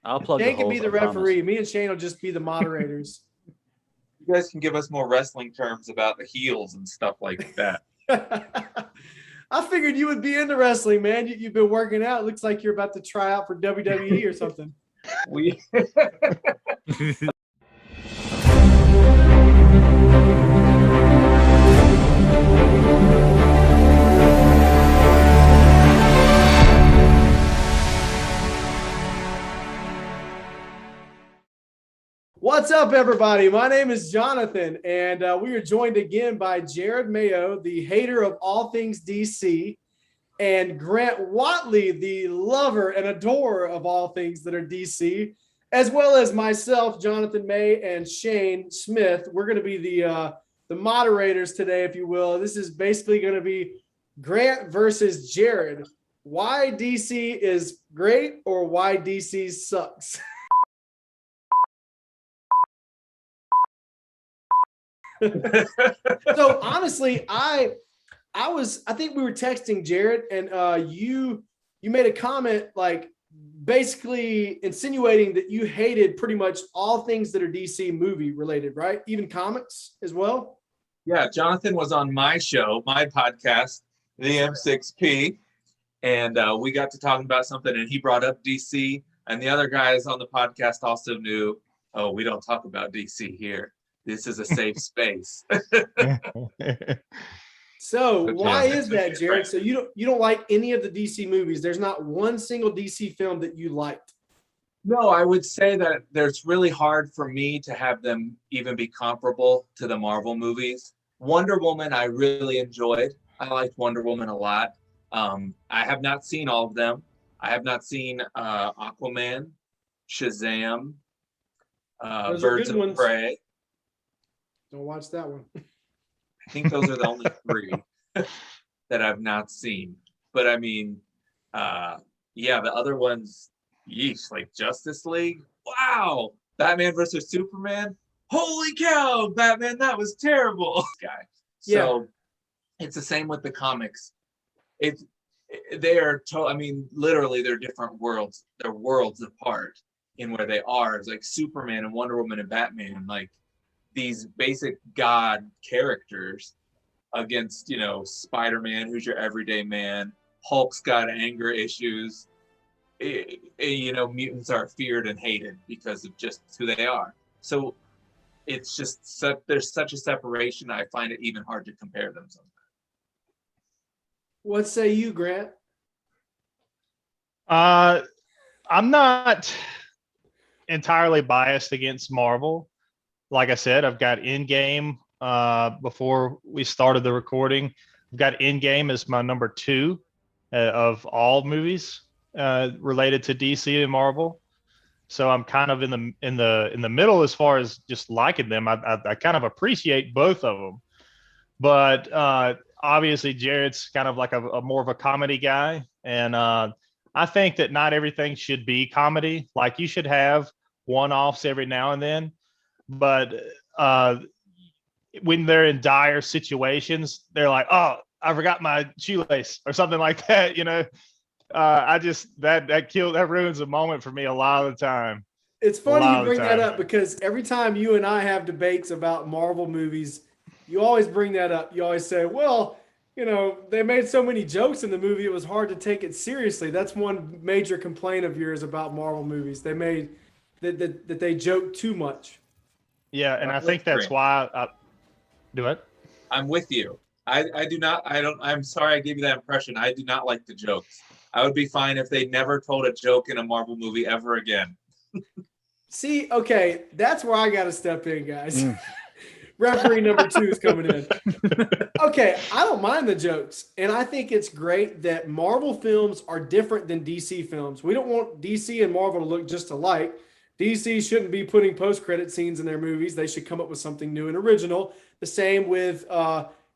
I'll plug the Shane can holes. be the I promise. referee. Me and Shane will just be the moderators. You guys can give us more wrestling terms about the heels and stuff like that. I figured you would be into wrestling, man. You've been working out. It looks like you're about to try out for WWE or something. We What's up, everybody? My name is Jonathan, and we are joined again by Jared Mayo, the hater of all things DC, and Grant Watley, the lover and adorer of all things that are DC, as well as myself, Jonathan May, and Shane Smith. We're going to be the moderators today, if you will. This is basically going to be Grant versus Jared. Why DC is great or why DC sucks. So honestly, I think we were texting Jared, and you made a comment like basically insinuating that you hated pretty much all things that are DC movie related, right? Even comics as well. Yeah, Jonathan was on my show, my podcast, the M6P, and we got to talking about something, and he brought up DC, and the other guys on the podcast also knew, oh, we don't talk about DC here. This is a safe space. So why is that, Jared? So you don't like any of the DC movies? There's not one single DC film that you liked? No, I would say that it's really hard for me to have them even be comparable to the Marvel movies. Wonder Woman, I really enjoyed. I liked Wonder Woman a lot. I have not seen all of them. I have not seen Aquaman, Shazam, Birds of Prey. Don't watch that one. I think those are the only three that I've not seen. But I mean, yeah, the other ones, yeesh, like Justice League. Wow. Batman versus Superman. Holy cow, Batman, that was terrible. Guy. So it's the same with the comics. I mean, literally they're different worlds. They're worlds apart in where they are. It's like Superman and Wonder Woman and Batman, like these basic god characters against, Spider-Man, who's your everyday man. Hulk's got anger issues. Mutants are feared and hated because of just who they are. So it's just there's such a separation. I find it even hard to compare them sometimes. What say you, Grant? I'm not entirely biased against Marvel. Like I said, I've got Endgame before we started the recording. I've got Endgame as my number 2 of all movies related to DC and Marvel. So I'm kind of in the middle as far as just liking them. I kind of appreciate both of them, but obviously Jared's kind of like a more of a comedy guy, and I think that not everything should be comedy. Like you should have one-offs every now and then. But when they're in dire situations, they're like, "Oh, I forgot my shoelace," or something like that. That ruins the moment for me a lot of the time. It's funny you bring that up because every time you and I have debates about Marvel movies, you always bring that up. You always say, "Well, they made so many jokes in the movie, it was hard to take it seriously." That's one major complaint of yours about Marvel movies. They made that they joke too much. Yeah, and I think that's why I do it. I'm with you. I'm sorry I gave you that impression. I do not like the jokes. I would be fine if they never told a joke in a Marvel movie ever again. See, okay, that's where I got to step in, guys. Referee number 2 is coming in. Okay, I don't mind the jokes, and I think it's great that Marvel films are different than DC films. We don't want DC and Marvel to look just alike. DC shouldn't be putting post-credit scenes in their movies. They should come up with something new and original. The same with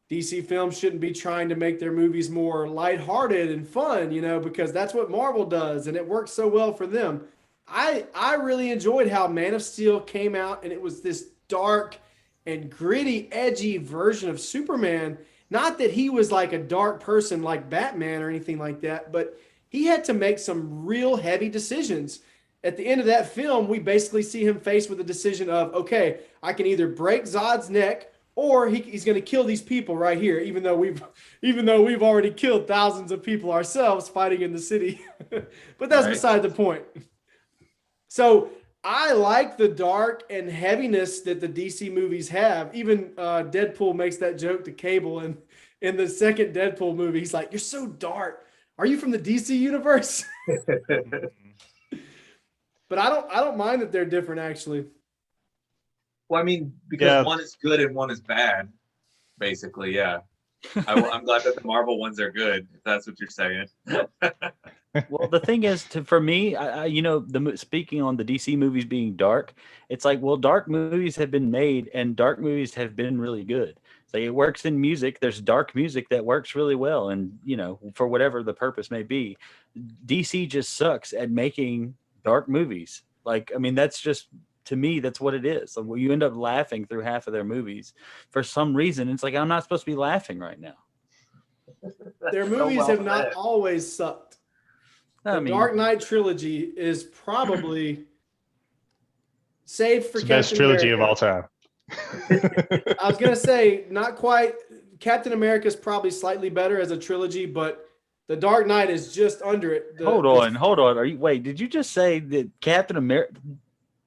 DC films shouldn't be trying to make their movies more lighthearted and fun, because that's what Marvel does, and it works so well for them. I really enjoyed how Man of Steel came out, and it was this dark and gritty, edgy version of Superman. Not that he was like a dark person like Batman or anything like that, but he had to make some real heavy decisions. at the end of that film, we basically see him faced with the decision of, okay, I can either break Zod's neck or he's going to kill these people right here, even though we've already killed thousands of people ourselves fighting in the city. But that's beside the point. So I like the dark and heaviness that the DC movies have. Even Deadpool makes that joke to Cable, and in the second Deadpool movie, he's like, "You're so dark. Are you from the DC universe?" But I don't mind that they're different, actually. Well, I mean, because one is good and one is bad, basically. Yeah, I'm glad that the Marvel ones are good. If that's what you're saying. Well, the thing is, for me, speaking on the DC movies being dark, it's like, well, dark movies have been made, and dark movies have been really good. So it works in music. There's dark music that works really well, and for whatever the purpose may be, DC just sucks at making dark movies. Like, I mean, that's just, to me, that's what it is. So you end up laughing through half of their movies for some reason. It's like, I'm not supposed to be laughing right now. Their movies have not always sucked. The Dark Knight trilogy is probably, save for the best trilogy of all time. I was gonna say, not quite. Captain America is probably slightly better as a trilogy, but the Dark Knight is just under it. Hold on. Wait, did you just say that Captain America?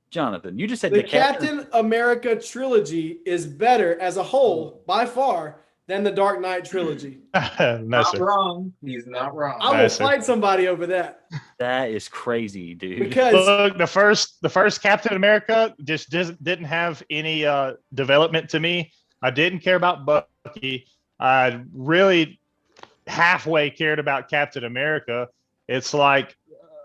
Jonathan, you just said the Captain America trilogy is better as a whole by far than the Dark Knight trilogy. Not wrong. He's not wrong. I will fight somebody over that. That is crazy, dude. Because look, the first Captain America just didn't have any development to me. I didn't care about Bucky. I really halfway cared about Captain America. It's like,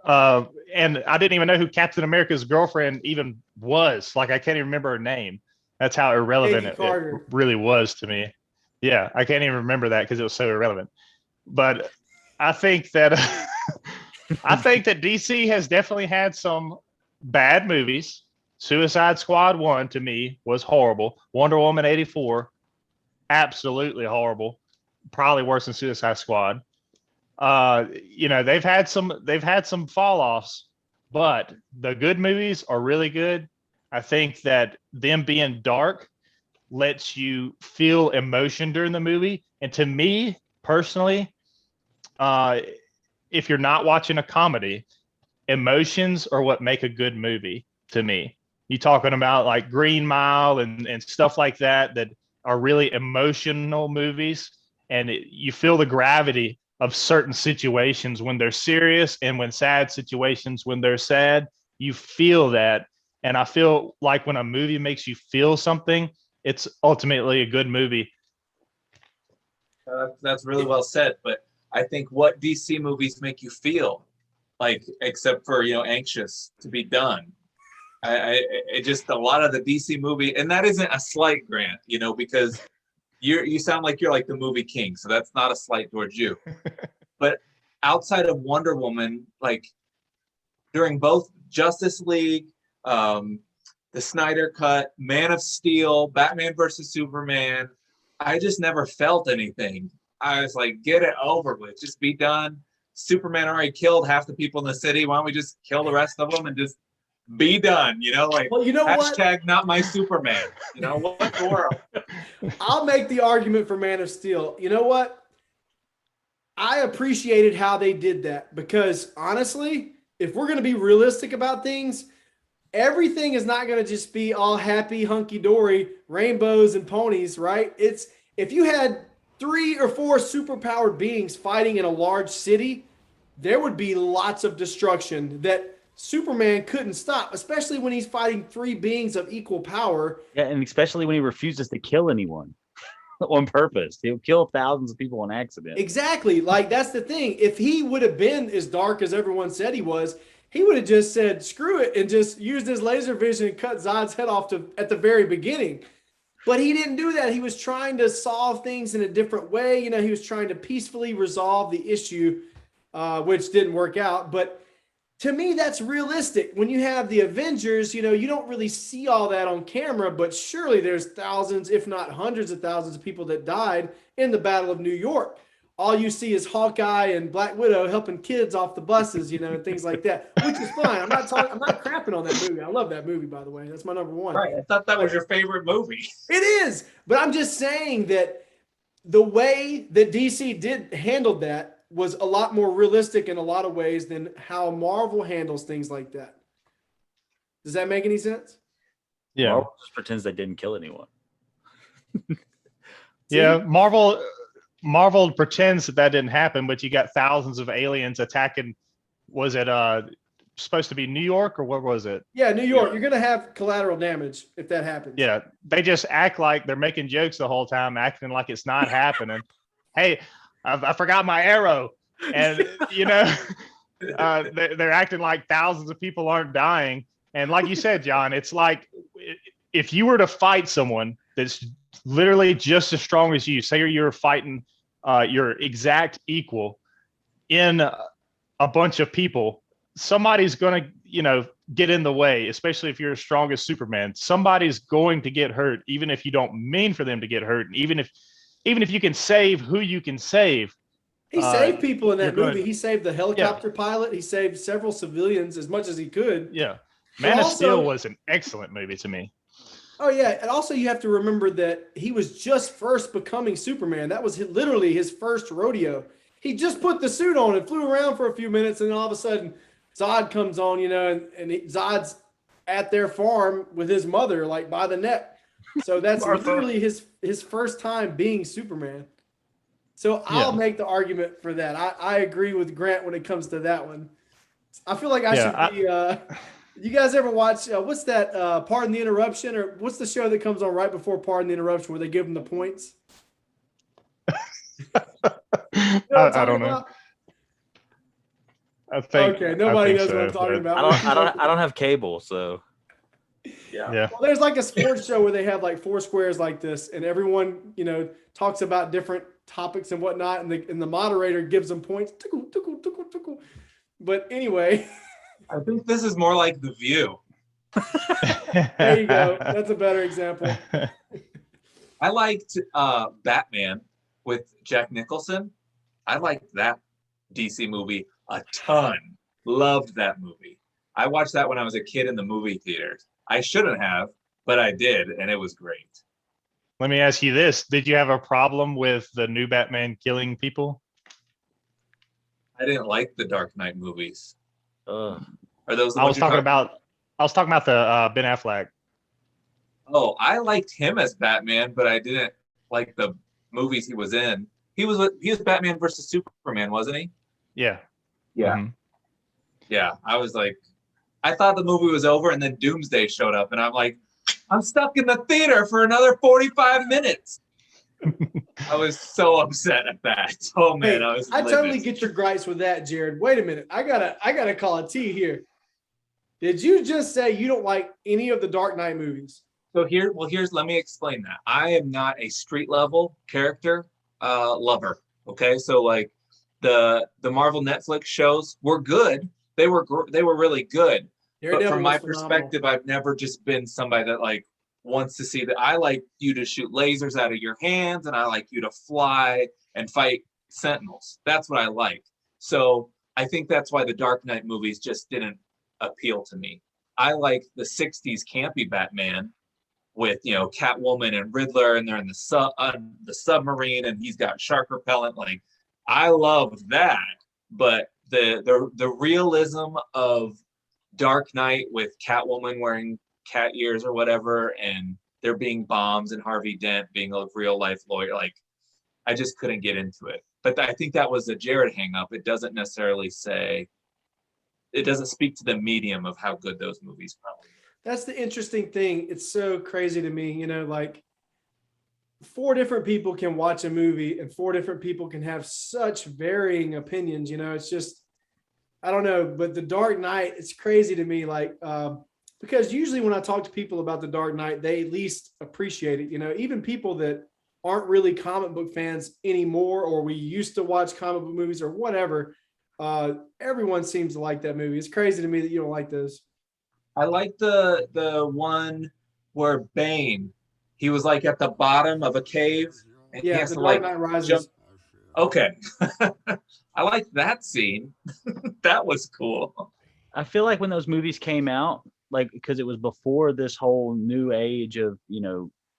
and I didn't even know who Captain America's girlfriend even was. Like, I can't even remember her name. That's how irrelevant it really was to me. Yeah, I can't even remember that because it was so irrelevant. But I think that DC has definitely had some bad movies. Suicide Squad 1 to me was horrible. Wonder Woman 84, absolutely horrible. Probably worse than Suicide Squad. They've had some fall offs, but the good movies are really good. I think that them being dark lets you feel emotion during the movie. And to me personally, if you're not watching a comedy, emotions are what make a good movie to me. You talking about like Green Mile and stuff like that are really emotional movies. And you feel the gravity of certain situations when they're serious, and when sad situations, when they're sad, you feel that. And I feel like when a movie makes you feel something, it's ultimately a good movie. That's really well said. But I think what DC movies make you feel like, except for, anxious to be done. It just, a lot of the DC movie, and that isn't a slight, Grant, because you sound like you're like the movie king. So that's not a slight towards you. But outside of Wonder Woman, like during both Justice League, the Snyder Cut, Man of Steel, Batman versus Superman, I just never felt anything. I was like, get it over with. Just be done. Superman already killed half the people in the city. Why don't we just kill the rest of them and just be done? Hashtag not my Superman. What the world? I'll make the argument for Man of Steel. You know what? I appreciated how they did that because honestly, if we're going to be realistic about things, everything is not going to just be all happy, hunky-dory, rainbows and ponies, right? It's if you had 3 or 4 superpowered beings fighting in a large city, there would be lots of destruction that Superman couldn't stop, especially when he's fighting 3 beings of equal power. Yeah, and especially when he refuses to kill anyone on purpose. He'll kill thousands of people on accident. Exactly. Like, that's the thing. If he would have been as dark as everyone said he was, he would have just said, screw it, and just used his laser vision and cut Zod's head off at the very beginning. But he didn't do that. He was trying to solve things in a different way. He was trying to peacefully resolve the issue, which didn't work out. But to me, that's realistic. When you have the Avengers, you don't really see all that on camera, but surely there's thousands, if not hundreds of thousands of people that died in the Battle of New York. all you see is Hawkeye and Black Widow helping kids off the buses, and things like that, which is fine. I'm not crapping on that movie. I love that movie, by the way. That's my number one. Right. I thought that was your favorite movie. It is, but I'm just saying that the way that DC handled that was a lot more realistic in a lot of ways than how Marvel handles things like that. Does that make any sense? Yeah. Marvel just pretends they didn't kill anyone. Yeah, Marvel pretends that didn't happen, but you got thousands of aliens attacking. Was it supposed to be New York or what was it? Yeah, New York. You're going to have collateral damage if that happens. Yeah, they just act like they're making jokes the whole time, acting like it's not happening. Hey, I forgot my arrow. And, they're acting like thousands of people aren't dying. And like you said, John, it's like if you were to fight someone that's literally just as strong as you, say you're fighting your exact equal in a bunch of people, somebody's going to, get in the way, especially if you're as strong as Superman. Somebody's going to get hurt, even if you don't mean for them to get hurt. And even if you can save who you can save. He saved people in that movie. He saved the helicopter pilot. He saved several civilians as much as he could. Yeah. Man of Steel was an excellent movie to me. Oh, yeah. And also you have to remember that he was just first becoming Superman. That was literally his first rodeo. He just put the suit on and flew around for a few minutes, and then all of a sudden Zod comes on, and Zod's at their farm with his mother, like by the neck. So that's literally his first time being Superman. So I'll make the argument for that. I agree with Grant when it comes to that one. I feel like I should be you guys ever watch what's that Pardon the Interruption, or what's the show that comes on right before Pardon the Interruption where they give them the points? I don't know. Okay, nobody knows what I'm talking about. I don't have cable, so Yeah. Well, there's like a sports show where they have like four squares like this, and everyone talks about different topics and whatnot, and the moderator gives them points. Tickle, tickle, tickle, tickle. But anyway, I think this is more like The View. there you go. That's a better example. I liked Batman with Jack Nicholson. I liked that DC movie a ton. Loved that movie. I watched that when I was a kid in the movie theaters. I shouldn't have, but I did, and it was great. Let me ask you this. Did you have a problem with the new Batman killing people? I didn't like the Dark Knight movies. Ugh. Are those the I ones was talking about the Ben Affleck. Oh, I liked him as Batman, but I didn't like the movies he was in. He was Batman versus Superman, wasn't he? Yeah. Yeah. Mm-hmm. Yeah. I was like, I thought the movie was over, and then Doomsday showed up, and I'm like, I'm stuck in the theater for another 45 minutes. I was so upset at that. Oh man, Hey, I totally get your gripes with that, Jared. Wait a minute. I gotta call a T here. Did you just say you don't like any of the Dark Knight movies? So let me explain that. I am not a street level character lover. Okay, so like the Marvel Netflix shows were good. They were really good. But from my perspective, I've never just been somebody that like wants to see that. I like you to shoot lasers out of your hands, and I like you to fly and fight Sentinels. That's what I like. So I think that's why the Dark Knight movies just didn't appeal to me. I like the 60s campy Batman with, Catwoman and Riddler, and they're in the submarine, and he's got shark repellent. Like, I love that. But the realism of Dark Knight with Catwoman wearing cat ears or whatever, and there being bombs and Harvey Dent being a real life lawyer, like, I just couldn't get into it. But I think that was a Jared hang up. It doesn't speak to the medium of how good those movies probably are. That's the interesting thing. It's so crazy to me, like 4 different people can watch a movie and 4 different people can have such varying opinions. It's just, I don't know, but the Dark Knight, it's crazy to me. Like, because usually when I talk to people about the Dark Knight, they at least appreciate it. Even people that aren't really comic book fans anymore, or we used to watch comic book movies or whatever, everyone seems to like that movie. It's crazy to me that you don't like those. I like the one where Bane, he was like at the bottom of a cave, and he has the to Dark like Knight Rises. jump. Okay. I like that scene. That was cool. I feel like when those movies came out, like because it was before this whole new age of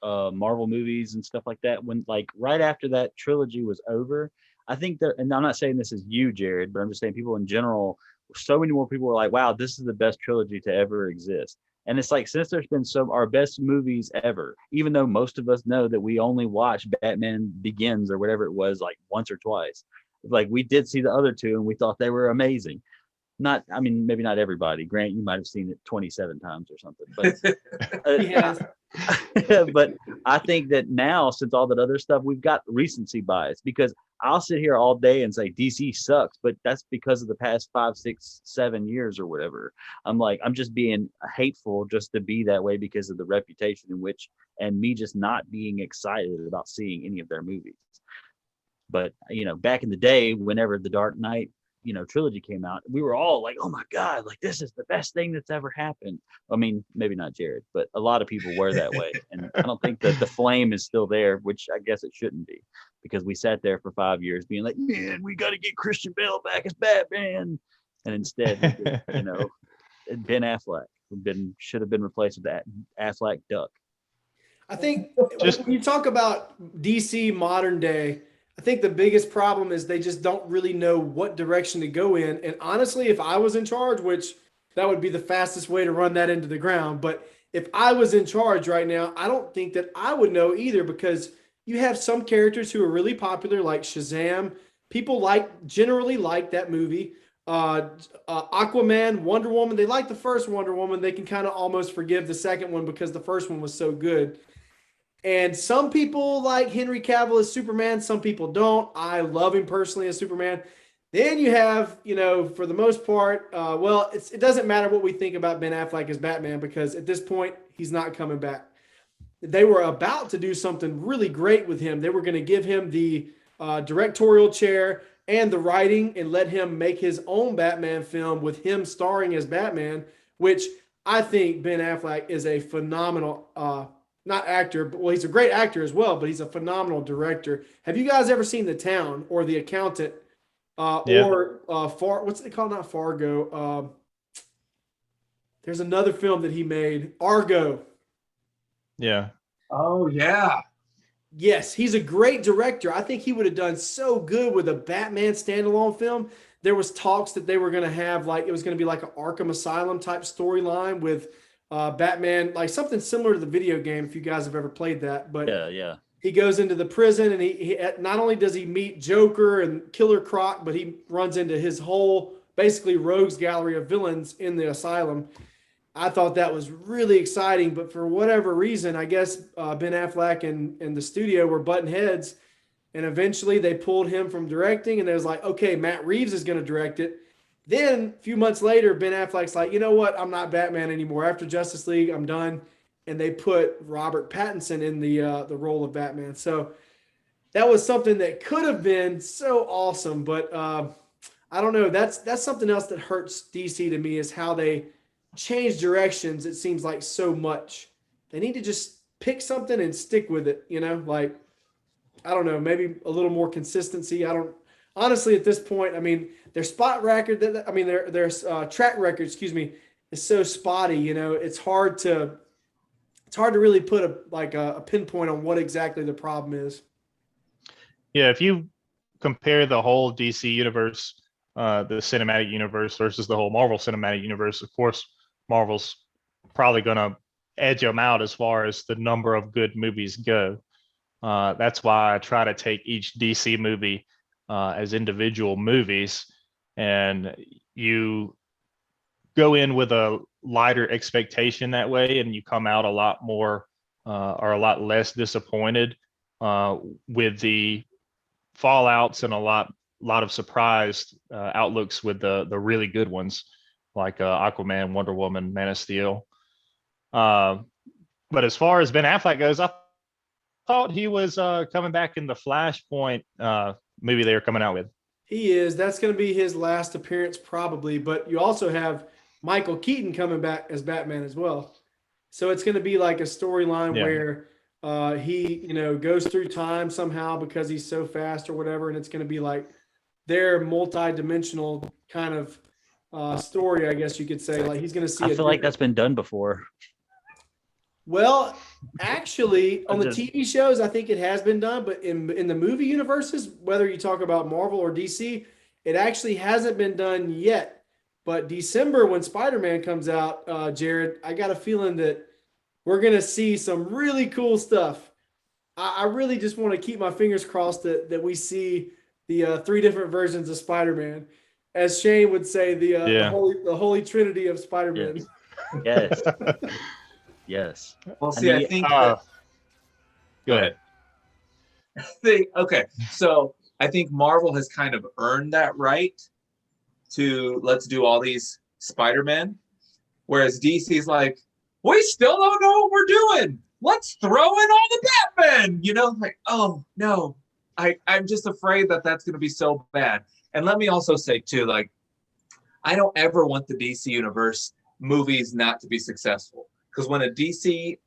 Marvel movies and stuff like that. When like right after that trilogy was over, I think that, and I'm not saying this is you, Jared, but I'm just saying people in general. So many more people were like, "Wow, this is the best trilogy to ever exist." And it's like since there's been some our best movies ever, even though most of us know that we only watched Batman Begins or whatever it was like once or twice. Like we did see the other two and we thought they were amazing. Not, I mean, maybe not everybody. Grant, you might have seen it 27 times or something, but He has. but I think that now, since all that other stuff, we've got recency bias because I'll sit here all day and say DC sucks, but that's because of the past 5, 6, 7 years or whatever. I'm like, I'm just being hateful just to be that way because of the reputation in which, and me just not being excited about seeing any of their movies. But back in the day, whenever the Dark Knight trilogy came out, we were all like, oh my god, like this is the best thing that's ever happened. I mean, maybe not Jared, but a lot of people were that way. And I don't think that the flame is still there, which I guess it shouldn't be, because we sat there for 5 years being like, man, we got to get Christian Bale back as Batman, and instead Ben Affleck should have been replaced with that Affleck duck. I think when you talk about DC modern day, I think the biggest problem is they just don't really know what direction to go in. And honestly, if I was in charge, which that would be the fastest way to run that into the ground, but if I was in charge right now, I don't think that I would know either, because you have some characters who are really popular, like Shazam. People generally like that movie. Aquaman, Wonder Woman, they like the first Wonder Woman. They can kind of almost forgive the second one because the first one was so good. And some people like Henry Cavill as Superman. Some people don't. I love him personally as Superman. Then you have, for the most part, it doesn't matter what we think about Ben Affleck as Batman, because at this point, he's not coming back. They were about to do something really great with him. They were going to give him the directorial chair and the writing and let him make his own Batman film with him starring as Batman, which I think Ben Affleck is a phenomenal not actor, but he's a great actor as well, but he's a phenomenal director. Have you guys ever seen The Town or The Accountant or what's it called? Not Fargo. There's another film that he made, Argo. Yeah. Oh, yeah. Yes, he's a great director. I think he would have done so good with a Batman standalone film. There was talks that they were going to have, like, it was going to be like an Arkham Asylum type storyline with Batman, like something similar to the video game, if you guys have ever played that. But yeah. He goes into the prison, and he not only does he meet Joker and Killer Croc, but he runs into his whole basically rogues gallery of villains in the asylum. I thought that was really exciting, but for whatever reason, I guess Ben Affleck and the studio were butting heads, and eventually they pulled him from directing, and it was like, okay, Matt Reeves is going to direct it. Then a few months later, Ben Affleck's like, you know what? I'm not Batman anymore. After Justice League, I'm done. And they put Robert Pattinson in the role of Batman. So that was something that could have been so awesome, but I don't know. That's something else that hurts DC to me, is how they change directions. It seems like so much. They need to just pick something and stick with it. Like, I don't know, maybe a little more consistency. Honestly, at this point, I mean, their track record, is so spotty. It's hard to really put a pinpoint on what exactly the problem is. Yeah, if you compare the whole DC universe, the cinematic universe versus the whole Marvel cinematic universe, of course, Marvel's probably going to edge them out as far as the number of good movies go. That's why I try to take each DC movie as individual movies, and you go in with a lighter expectation that way, and you come out a lot more or a lot less disappointed with the fallouts and a lot of surprised outlooks with the really good ones like Aquaman, Wonder Woman, Man of Steel. But as far as Ben Affleck goes, I thought he was coming back in the Flashpoint movie they were coming out with. He is. That's going to be his last appearance probably, but you also have Michael Keaton coming back as Batman as well. So it's going to be like a storyline where He, goes through time somehow because he's so fast or whatever, and it's going to be like their multi-dimensional kind of story, I guess you could say. Like he's going to see. I feel like that's been done before. Well, actually, on the TV shows, I think it has been done, but in the movie universes, whether you talk about Marvel or DC, it actually hasn't been done yet. But December, when Spider-Man comes out, Jared, I got a feeling that we're going to see some really cool stuff. I really just want to keep my fingers crossed that we see the 3 different versions of Spider-Man. As Shane would say, the holy trinity of Spider-Man. Yes. Yes. Well, see, I think go ahead. Okay, so I think Marvel has kind of earned that right to let's do all these Spider-Men, whereas DC's like, we still don't know what we're doing. Let's throw in all the Batman. Like, oh no, I'm just afraid that that's going to be so bad. And let me also say too, like, I don't ever want the DC universe movies not to be successful. Because when a DC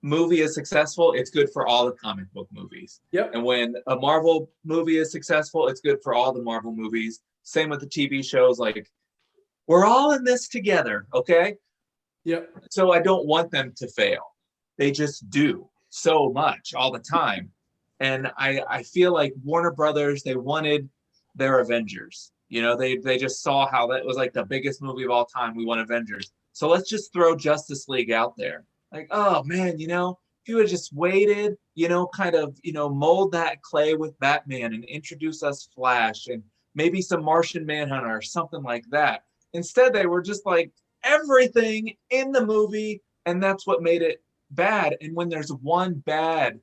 movie is successful, it's good for all the comic book movies. Yep. And when a Marvel movie is successful, it's good for all the Marvel movies. Same with the TV shows. Like, we're all in this together, okay? Yep. So I don't want them to fail. They just do so much all the time. And I feel like Warner Brothers, they wanted their Avengers. They just saw how that was like the biggest movie of all time. We want Avengers. So let's just throw Justice League out there. Like, oh man, if you had just waited, mold that clay with Batman and introduce us Flash and maybe some Martian Manhunter or something like that. Instead, they were just like everything in the movie, and that's what made it bad. And when there's one bad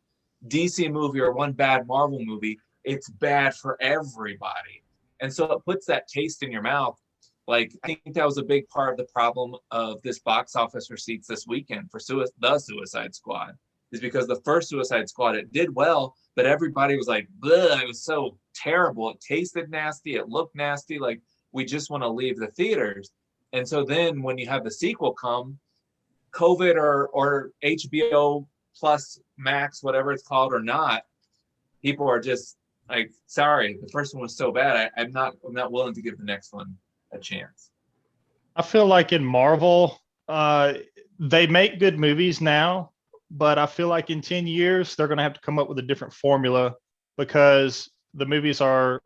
DC movie or one bad Marvel movie, it's bad for everybody. And so it puts that taste in your mouth. Like, I think that was a big part of the problem of this box office receipts this weekend for the Suicide Squad, is because the first Suicide Squad, it did well, but everybody was like, bleh, it was so terrible. It tasted nasty. It looked nasty. Like, we just want to leave the theaters. And so then when you have the sequel come, COVID or HBO Plus Max, whatever it's called or not, people are just like, sorry, the first one was so bad. I'm not willing to give the next one a chance. I feel like in Marvel, they make good movies now, but I feel like in 10 years, they're going to have to come up with a different formula because the movies are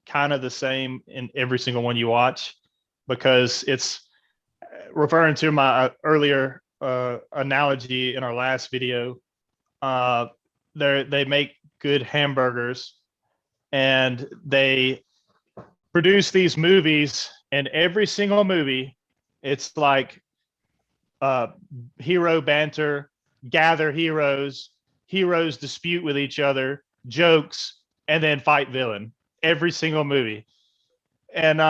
kind of the same in every single one you watch, because it's referring to my earlier analogy in our last video. They make good hamburgers and they produce these movies, and every single movie, it's like hero banter, gather heroes dispute with each other, jokes, and then fight villain. Every single movie. And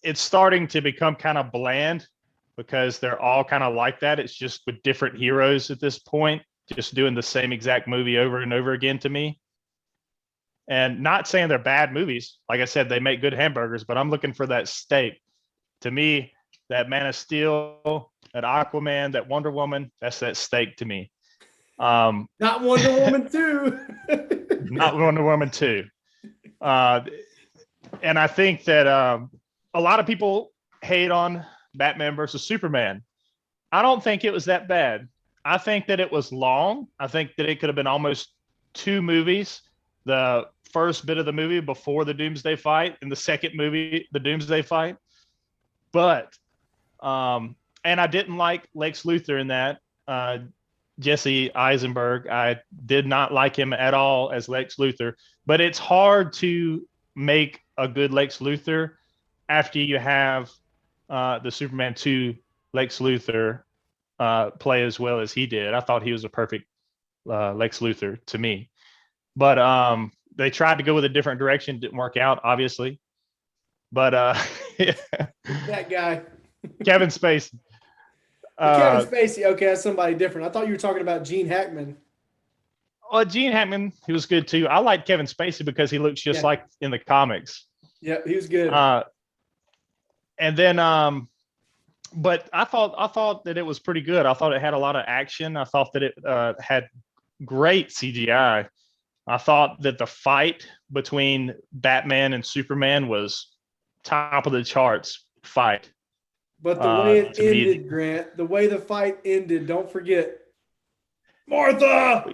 it's starting to become kind of bland because they're all kind of like that. It's just with different heroes at this point, just doing the same exact movie over and over again to me. And not saying they're bad movies. Like I said, they make good hamburgers, but I'm looking for that steak. To me, that Man of Steel, that Aquaman, that Wonder Woman, that's that steak to me. Not Wonder Woman 2. Not Wonder Woman 2. And I think that a lot of people hate on Batman versus Superman. I don't think it was that bad. I think that it was long. I think that it could have been almost 2 movies. The first bit of the movie before the Doomsday fight, and the second movie, the Doomsday fight. But, and I didn't like Lex Luthor in that. Jesse Eisenberg, I did not like him at all as Lex Luthor. But it's hard to make a good Lex Luthor after you have the Superman 2 Lex Luthor play as well as he did. I thought he was a perfect Lex Luthor to me. But they tried to go with a different direction. Didn't work out, obviously. But that guy. Kevin Spacey. Kevin Spacey. Okay, that's somebody different. I thought you were talking about Gene Hackman. Well, Gene Hackman, he was good too. I like Kevin Spacey because he looks just like in the comics. Yeah, he was good. And then, but I thought that it was pretty good. I thought it had a lot of action. I thought that it had great CGI. I thought that the fight between Batman and Superman was top of the charts fight. But the way it to me- ended, Grant, the way the fight ended, don't forget. Martha!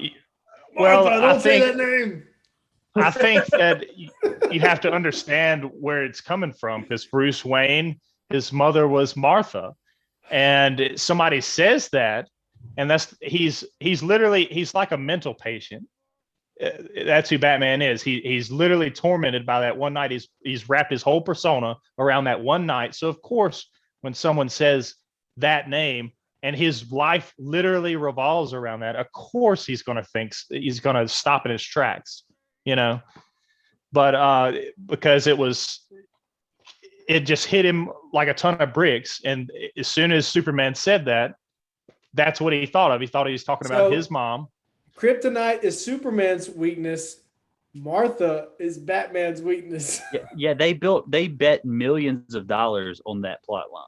Well, Martha, don't say that name. I think that you have to understand where it's coming from, because Bruce Wayne, his mother was Martha, and somebody says that, and he's like a mental patient. That's who Batman is. He's literally tormented by that one night. He's wrapped his whole persona around that one night. So of course, when someone says that name and his life literally revolves around that, of course he's going to stop in his tracks, you know. But because it just hit him like a ton of bricks, and as soon as Superman said that, that's what he thought of. He thought he was talking about his mom. Kryptonite is Superman's weakness. Martha is Batman's weakness. Yeah, they bet millions of dollars on that plot line.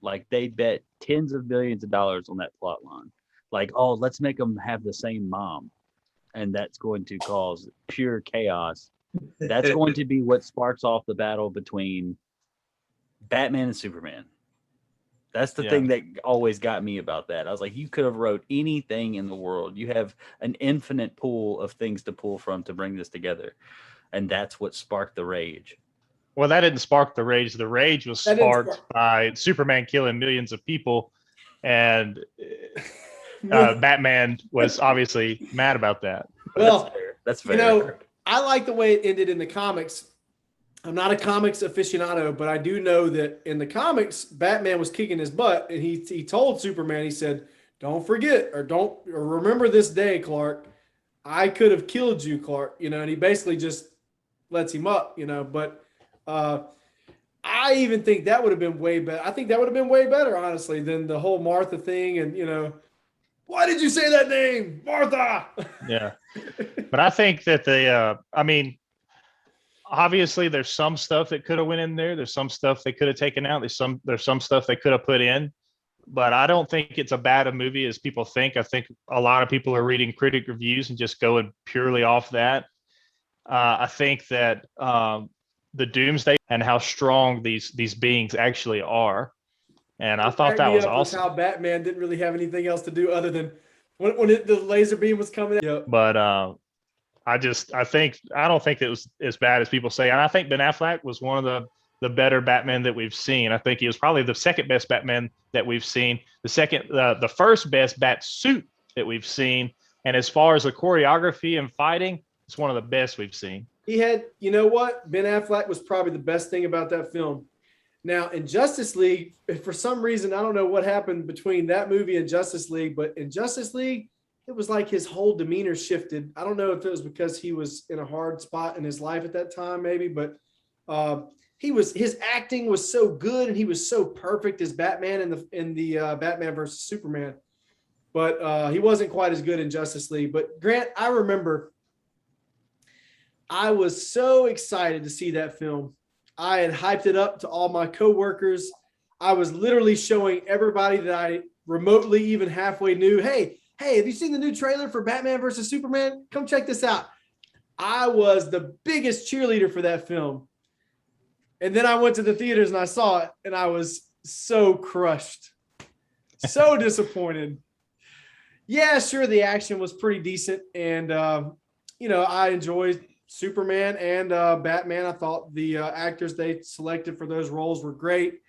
Like, they bet tens of millions of dollars on that plot line. Like, oh, let's make them have the same mom, and that's going to cause pure chaos. That's going to be what sparks off the battle between Batman and Superman. That's the thing that always got me about that. I was like, you could have wrote anything in the world. You have an infinite pool of things to pull from to bring this together. And that's what sparked the rage. Well, that didn't spark the rage. The rage was sparked by Superman killing millions of people. And Batman was obviously mad about that. Well, that's fair. You know, I like the way it ended in the comics. I'm not a comics aficionado, but I do know that in the comics, Batman was kicking his butt, and he told Superman, he said, "Don't forget or remember this day, Clark. I could have killed you, Clark." You know, and he basically just lets him up. You know, but I even think that would have been way better. I think that would have been way better, honestly, than the whole Martha thing. And you know, why did you say that name, Martha? Yeah, but I think that obviously there's some stuff that could have went in there. There's some stuff they could have taken out. There's some stuff they could have put in, but I don't think it's a bad a movie as people think. I think a lot of people are reading critic reviews and just going purely off that. I think that the Doomsday and how strong these beings actually are. And I thought that was awesome. How Batman didn't really have anything else to do other than when the laser beam was coming out. Yep. But I don't think it was as bad as people say. And I think Ben Affleck was one of the better Batman that we've seen. I think he was probably the second best Batman that we've seen. The first best bat suit that we've seen. And as far as the choreography and fighting, it's one of the best we've seen. He had, you know what? Ben Affleck was probably the best thing about that film. Now, in Justice League, for some reason, I don't know what happened between that movie and Justice League, but in Justice League, it was like his whole demeanor shifted. I don't know if it was because he was in a hard spot in his life at that time, maybe, but his acting was so good and he was so perfect as Batman in the Batman versus Superman. But he wasn't quite as good in Justice League. But Grant, I remember I was so excited to see that film. I had hyped it up to all my coworkers. I was literally showing everybody that I remotely even halfway knew, hey, have you seen the new trailer for Batman versus Superman? Come check this out. I was the biggest cheerleader for that film. And then I went to the theaters and I saw it, and I was so crushed, so disappointed. Yeah, sure, the action was pretty decent. And, I enjoyed Superman and Batman. I thought the actors they selected for those roles were great.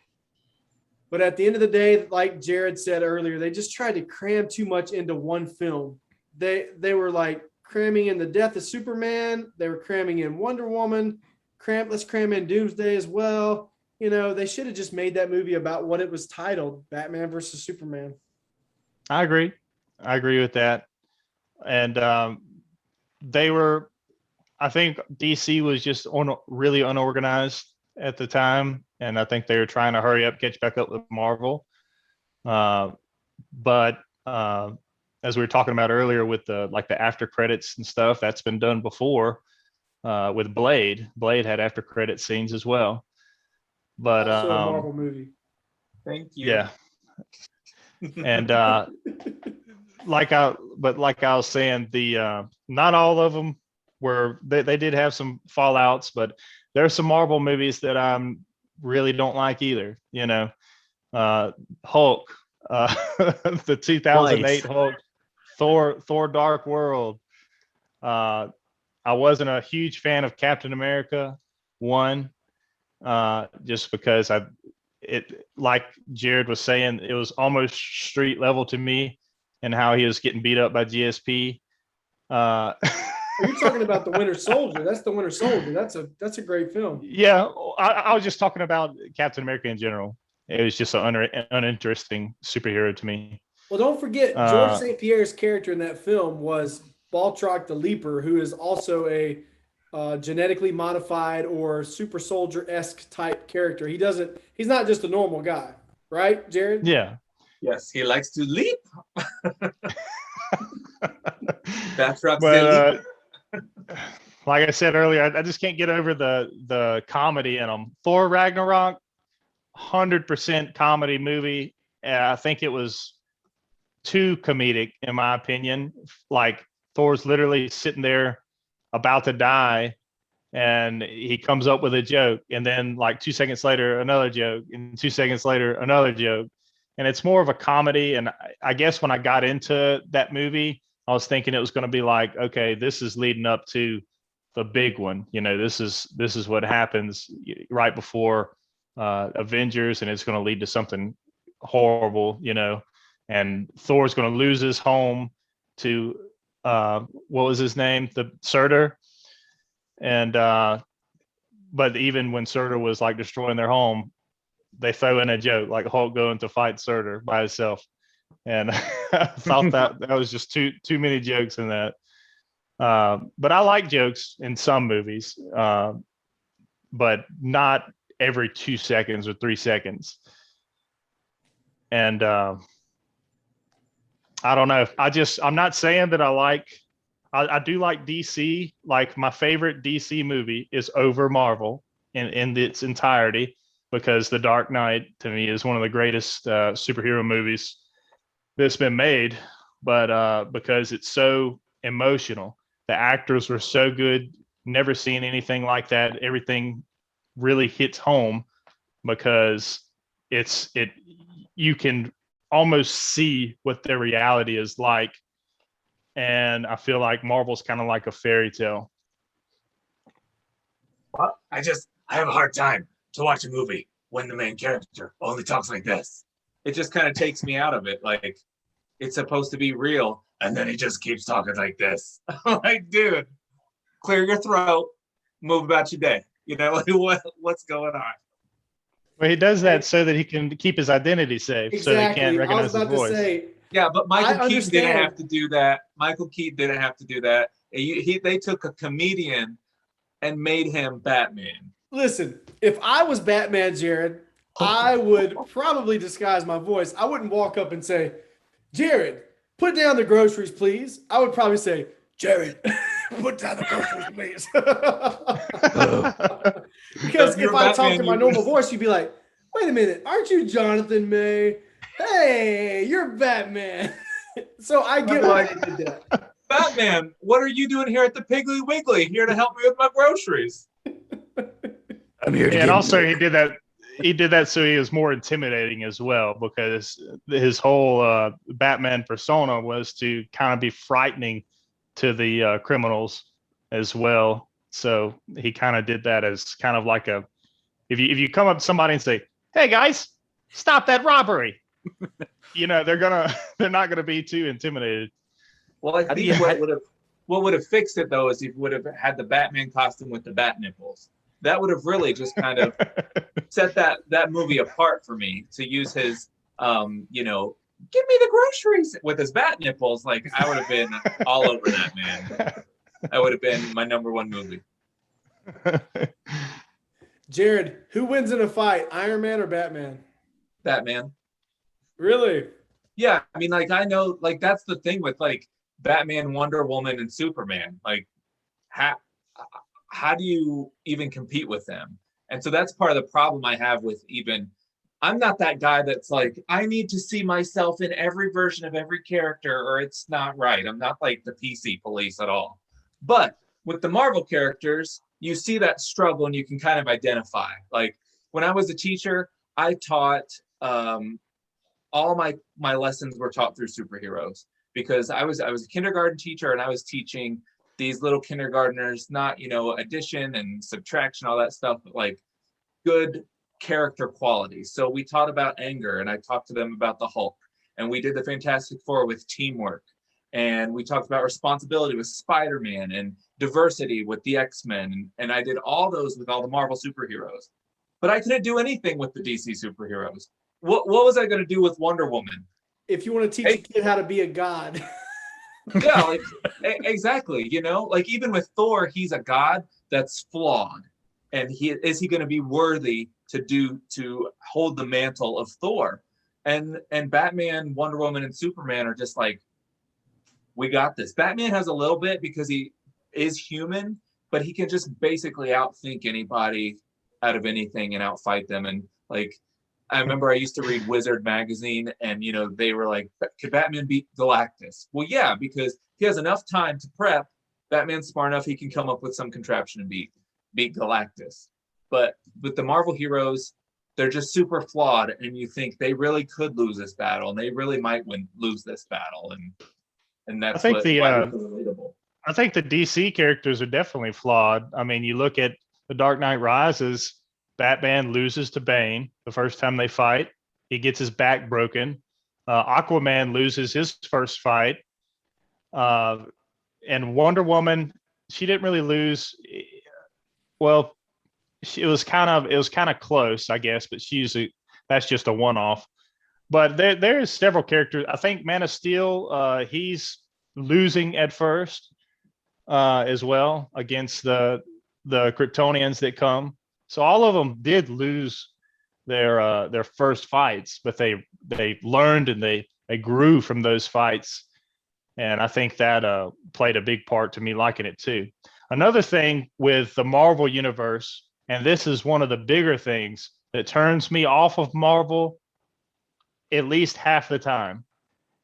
But at the end of the day, like Jared said earlier, they just tried to cram too much into one film. They were like cramming in the death of Superman. They were cramming in Wonder Woman. Let's cram in Doomsday as well. You know, they should have just made that movie about what it was titled, Batman versus Superman. I agree with that. And I think DC was just really unorganized at the time, and I think they were trying to hurry up, catch back up with Marvel. But as we were talking about earlier with the after credits and stuff, that's been done before with Blade. Blade had after credit scenes as well. But also a Marvel movie. Thank you. Yeah. And like I was saying, the not all of them were they did have some fallouts, but there's some Marvel movies that I really don't like either. Hulk, the 2008 Hulk, Thor Dark World. I wasn't a huge fan of Captain America 1, just because like Jared was saying, it was almost street level to me, and how he was getting beat up by GSP. Are you talking about the Winter Soldier? That's the Winter Soldier. That's a great film. Yeah, I was just talking about Captain America in general. It was just an uninteresting superhero to me. Well, don't forget, George St. Pierre's character in that film was Baltrock the Leaper, who is also a genetically modified or super soldier-esque type character. He's not just a normal guy, right, Jared? Yeah. Yes, he likes to leap. Baltrock's like I said earlier, I just can't get over the comedy in them. Thor Ragnarok, 100% comedy movie. I think it was too comedic, in my opinion. Like, Thor's literally sitting there about to die, and he comes up with a joke, and then like 2 seconds later, another joke, and 2 seconds later, another joke. And it's more of a comedy. And I guess when I got into that movie, I was thinking it was going to be like, okay, this is leading up to the big one. This is what happens right before Avengers, and it's going to lead to something horrible, and Thor's going to lose his home to what was his name? The Surtur. And but even when Surtur was like destroying their home, they throw in a joke like Hulk going to fight Surtur by himself. And I thought that was just too many jokes in that. But I like jokes in some movies, but not every 2 seconds or 3 seconds. And I don't know. I'm not saying that I do like DC. Like, my favorite DC movie is over Marvel in its entirety, because The Dark Knight to me is one of the greatest superhero movies that's been made. But because it's so emotional, the actors were so good. Never seen anything like that. Everything really hits home because you can almost see what their reality is like. And I feel like Marvel's kind of like a fairy tale. Well, I have a hard time to watch a movie when the main character only talks like this. It just kind of takes me out of it. Like, it's supposed to be real, and then he just keeps talking like this. I'm like, dude, clear your throat, move about your day. What's going on? Well, he does that so that he can keep his identity safe, exactly. so they can't recognize his voice. Yeah, but Michael Keaton didn't have to do that. They took a comedian and made him Batman. Listen, if I was Batman, Jared, I would probably disguise my voice. I wouldn't walk up and say, Jared, put down the groceries, please. I would probably say, Jared, put down the groceries, please. Because if I talked in my normal voice, you'd be like, wait a minute, aren't you Jonathan May? Hey, you're Batman. So I get why they did that. Batman, what are you doing here at the Piggly Wiggly? Here to help me with my groceries. I'm here to and also he did that. He did that so he was more intimidating as well, because his whole Batman persona was to kind of be frightening to the criminals as well. So he kind of did that as kind of like if you come up to somebody and say, "Hey guys, stop that robbery," they're not gonna be too intimidated. Well, I think what would have fixed it though is he would have had the Batman costume with the bat nipples. That would have really just kind of set that movie apart for me, to use his give me the groceries with his bat nipples. Like, I would have been all over that, man. That would have been my number one movie. Jared, who wins in a fight, Iron Man or Batman? Batman. Really? Yeah, I mean, like, I know, like, that's the thing with like Batman, Wonder Woman, and Superman. Like, how do you even compete with them? And so that's part of the problem I have with even I'm not that guy that's like, I need to see myself in every version of every character or it's not right. I'm not like the PC police at all. But with the Marvel characters, you see that struggle and you can kind of identify. Like when I was a teacher, I taught all my lessons were taught through superheroes because I was a kindergarten teacher and I was teaching these little kindergartners, not, addition and subtraction, all that stuff, but like good character qualities. So we taught about anger and I talked to them about the Hulk, and we did the Fantastic Four with teamwork, and we talked about responsibility with Spider-Man and diversity with the X-Men, and I did all those with all the Marvel superheroes. But I couldn't do anything with the DC superheroes. What was I going to do with Wonder Woman? If you want to teach a kid how to be a god. Yeah, like exactly. Like even with Thor, he's a god that's flawed, and is he going to be worthy to hold the mantle of Thor? And Batman, Wonder Woman, and Superman are just like, we got this. Batman has a little bit because he is human, but he can just basically outthink anybody out of anything and outfight them. And like, I remember I used to read Wizard magazine, and they were like, could Batman beat Galactus? Well, yeah, because he has enough time to prep. Batman's smart enough; he can come up with some contraption and beat Galactus. But with the Marvel heroes, they're just super flawed, and you think they really could lose this battle, and they really might lose this battle, and that's relatable. I think the DC characters are definitely flawed. I mean, you look at The Dark Knight Rises. Batman loses to Bane the first time they fight. He gets his back broken. Aquaman loses his first fight. And Wonder Woman, she didn't really lose. Well, it was kind of close, I guess, but that's just a one-off. But there's several characters. I think Man of Steel, he's losing at first as well against the Kryptonians that come. So all of them did lose their first fights, but they learned and they grew from those fights. And I think that played a big part to me liking it too. Another thing with the Marvel universe, and this is one of the bigger things that turns me off of Marvel at least half the time.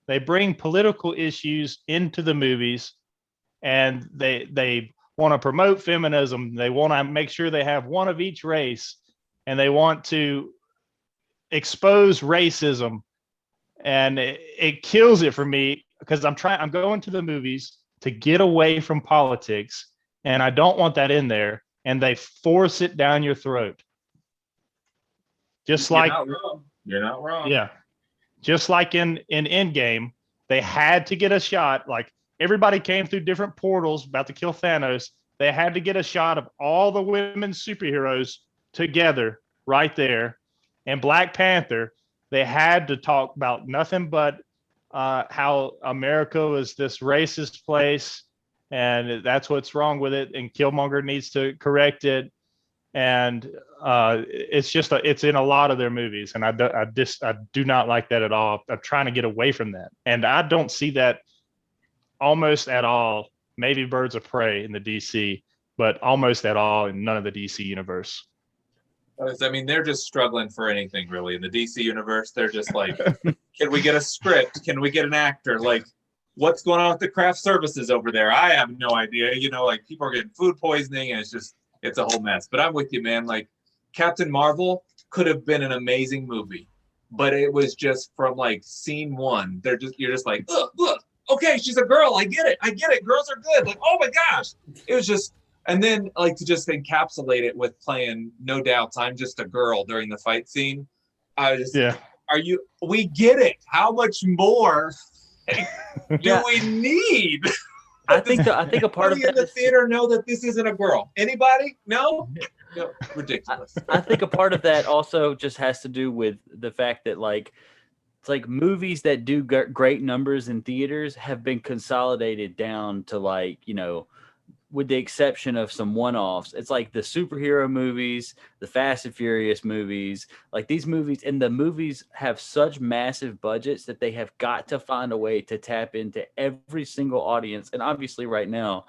They bring political issues into the movies, and they want to promote feminism. They want to make sure they have one of each race, and they want to expose racism. And it kills it for me because I'm going to the movies to get away from politics, and I don't want that in there. And they force it down your throat. You're not wrong. Yeah. Just like in Endgame, they had to get a shot. Like everybody came through different portals about to kill Thanos. They had to get a shot of all the women superheroes together right there. And Black Panther, they had to talk about nothing but how America was this racist place, and that's what's wrong with it, and Killmonger needs to correct it. And it's in a lot of their movies, and I do not like that at all. I'm trying to get away from that, and I don't see that almost at all. Maybe Birds of Prey in the DC, but almost at all in none of the DC universe. I mean, they're just struggling for anything really in the DC universe. They're just like, can we get a script? Can we get an actor? Like, what's going on with the craft services over there? I have no idea. Like people are getting food poisoning, and it's a whole mess. But I'm with you, man. Like Captain Marvel could have been an amazing movie, but it was just from like scene one. You're just like, look, okay, she's a girl. I get it. Girls are good. Like, oh my gosh. It was just, and then like to just encapsulate it with playing No Doubts, I'm just a girl during the fight scene. We get it. How much more do we need? I think a part of that in the theater know that this isn't a girl. Anybody? No, ridiculous. I think a part of that also just has to do with the fact that like it's like movies that do great numbers in theaters have been consolidated down to like with the exception of some one-offs, it's like the superhero movies, the Fast and Furious movies, like these movies, and the movies have such massive budgets that they have got to find a way to tap into every single audience. And obviously right now,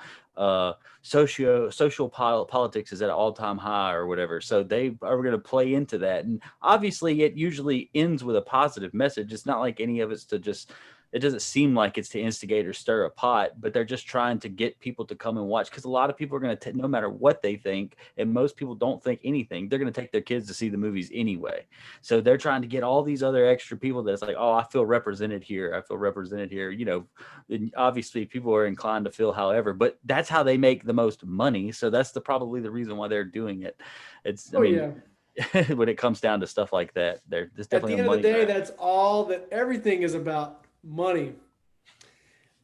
social politics is at an all-time high or whatever. So they are going to play into that. And obviously it usually ends with a positive message. It's not like any of it's to just, it doesn't seem like it's to instigate or stir a pot, but they're just trying to get people to come and watch, because a lot of people are going to, no matter what they think, and most people don't think anything, they're going to take their kids to see the movies anyway. So they're trying to get all these other extra people that's like, oh, I feel represented here. I feel represented here. You know, and obviously people are inclined to feel however, but that's how they make the most money. So that's probably the reason why they're doing it. It's, I mean, when it comes down to stuff like that, there's definitely at the end of the day, that's all that everything is about. Money.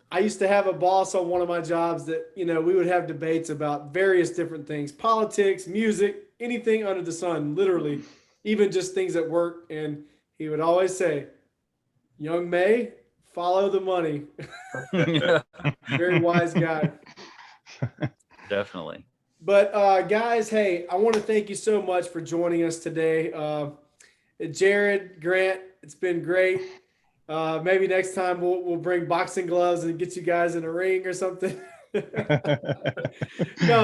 I used to have a boss on one of my jobs that, you know, we would have debates about various different things, politics, music, anything under the sun, literally, even just things at work. And he would always say, young May, follow the money. Very wise guy. Definitely. But guys, hey, I want to thank you so much for joining us today. Jared, Grant, it's been great. Maybe next time we'll bring boxing gloves and get you guys in a ring or something. No,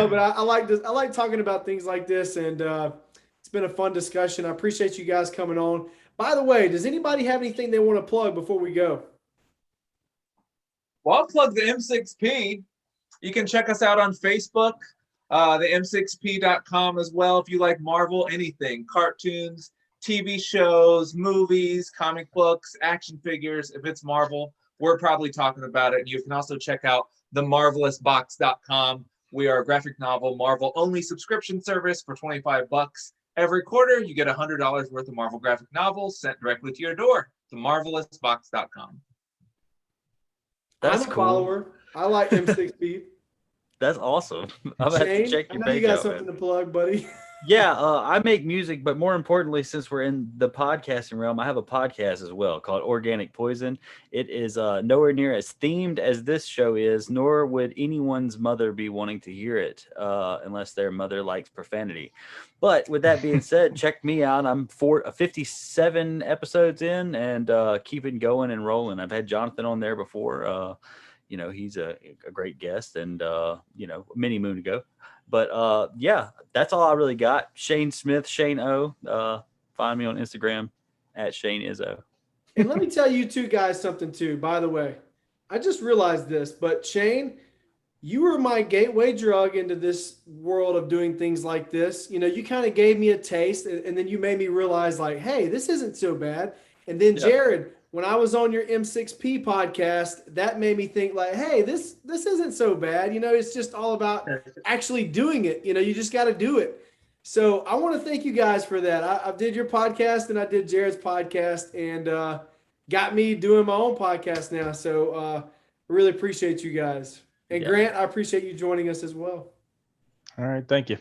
but I like this. I like talking about things like this, and it's been a fun discussion. I appreciate you guys coming on. By the way, does anybody have anything they want to plug before we go? Well, I'll plug the M6P. You can check us out on Facebook, the M6P.com as well. If you like Marvel, anything, cartoons, TV shows, movies, comic books, action figures. If it's Marvel, we're probably talking about it. And you can also check out themarvelousbox.com. We are a graphic novel Marvel only subscription service for $25 every quarter. You get $100 worth of Marvel graphic novels sent directly to your door. Themarvelousbox.com. That's I'm a cool. follower. I like M6P. That's awesome. I'm about to check your I know you page got out, something man. to plug, buddy. Yeah, I make music, but more importantly, since we're in the podcasting realm, I have a podcast as well called Organic Poison. It is nowhere near as themed as this show is, nor would anyone's mother be wanting to hear it unless their mother likes profanity. But with that being said, check me out. I'm 57 episodes in and keeping going and rolling. I've had Jonathan on there before. You know, he's a great guest, and you know, many moon ago. But yeah, that's all I really got. Shane Smith, Shane O. Find me on Instagram at Shane Izzo. And let me tell you two guys something too, by the way. I just realized this, but Shane, you were my gateway drug into this world of doing things like this. You know, you kind of gave me a taste, and then you made me realize, like, hey, this isn't so bad. And then Jared, when I was on your M6P podcast, that made me think, like, hey, this isn't so bad. You know, it's just all about actually doing it. You know, you just got to do it. So I want to thank you guys for that. I did your podcast and I did Jared's podcast, and got me doing my own podcast now. So I really appreciate you guys. And Grant, I appreciate you joining us as well. All right. Thank you.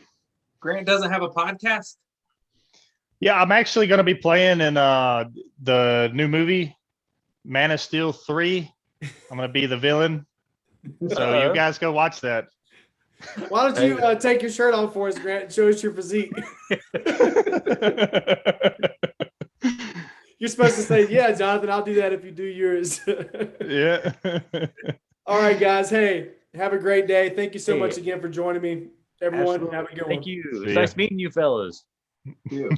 Grant doesn't have a podcast? Yeah, I'm actually going to be playing in the new movie, Man of Steel 3. I'm going to be the villain. So you guys go watch that. Why don't you take your shirt off for us, Grant, and show us your physique? You're supposed to say, yeah, Jonathan, I'll do that if you do yours. Yeah. All right, guys. Hey, have a great day. Thank you so much again for joining me. Everyone, have a good one. Thank you. It's nice meeting you fellas. Yeah.